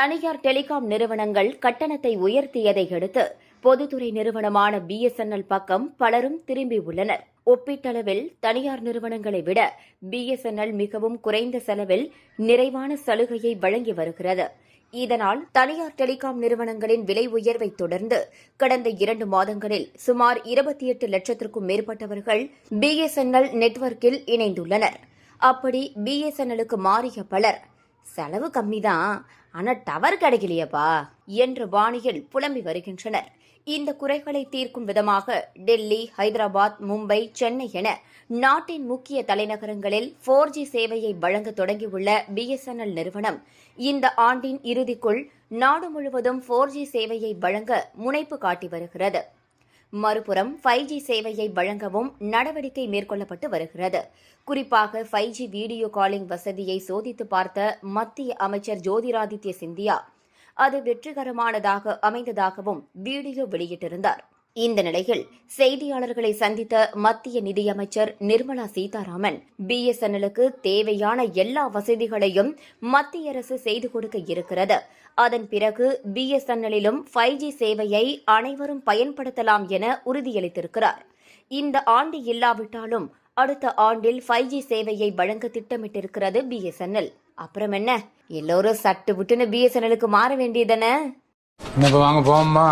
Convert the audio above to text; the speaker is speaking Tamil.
தனியார் டெலிகாம் நிறுவனங்கள் கட்டணத்தை உயர்த்தியதை அடுத்து பொதுத்துறை நிறுவனமான பிஎஸ்என்எல் பக்கம் பலரும் திரும்பியுள்ளனர். ஒப்பீட்டளவில் தனியார் நிறுவனங்களை விட பிஎஸ்என்எல் மிகவும் குறைந்த செலவில் நிறைவான சலுகையை வழங்கி வருகிறது. இதனால் தனியார் டெலிகாம் நிறுவனங்களின் விலை உயர்வை தொடர்ந்து கடந்த 2 மாதங்களில் சுமார் 28 லட்சத்திற்கும் மேற்பட்டவர்கள் பிஎஸ்என்எல் நெட்வொர்க்கில் இணைந்துள்ளனர். அப்படி பிஎஸ்என்எலுக்கு மாறிய பலர் செலவு கம்மிதான், ஆனா டவர் கிடைக்கலையப்பா என்ற பாணியில் புலம்பி வருகின்றனர். இந்த குறைகளை தீர்க்கும் விதமாக டெல்லி, ஹைதராபாத், மும்பை, சென்னை என நாட்டின் முக்கிய தலைநகரங்களில் 4G சேவையை வழங்க தொடங்கியுள்ள பிஎஸ்என்எல் நிறுவனம் இந்த ஆண்டின் இறுதிக்குள் நாடு முழுவதும் 4G சேவையை வழங்க முனைப்பு காட்டி வருகிறது. மறுபுறம் 5G சேவையை வழங்கவும் நடவடிக்கை மேற்கொள்ளப்பட்டு வருகிறது. குறிப்பாக 5G வீடியோ காலிங் வசதியை சோதித்து பார்த்த மத்திய அமைச்சர் ஜோதிராதித்ய சிந்தியா அது வெற்றிகரமானதாக அமைந்ததாகவும் வீடியோ வெளியிட்டிருந்தார். இந்த நிலையில் செய்தியாளர்களை சந்தித்த மத்திய நிதியமைச்சர் நிர்மலா சீதாராமன் பிஎஸ்என்எலுக்கு தேவையான எல்லா வசதிகளையும் மத்திய அரசு செய்து கொடுக்க இருக்கிறது. அதன் பிறகு பிஎஸ்என்எல்லிலும் 5G சேவையை அனைவரும் பயன்படுத்தலாம் என உறுதியளித்திருக்கிறார். இந்த ஆண்டு இல்லாவிட்டாலும் அடுத்த ஆண்டில் 5G சேவையை வழங்க திட்டமிட்டிருக்கிறது பிஎஸ்என்எல். அப்புறம் என்ன, எல்லோரும் சட்டு புட்டுன்னு பிஎஸ்என்எலுக்கு மாற வேண்டியதானே? வாங்க போமா.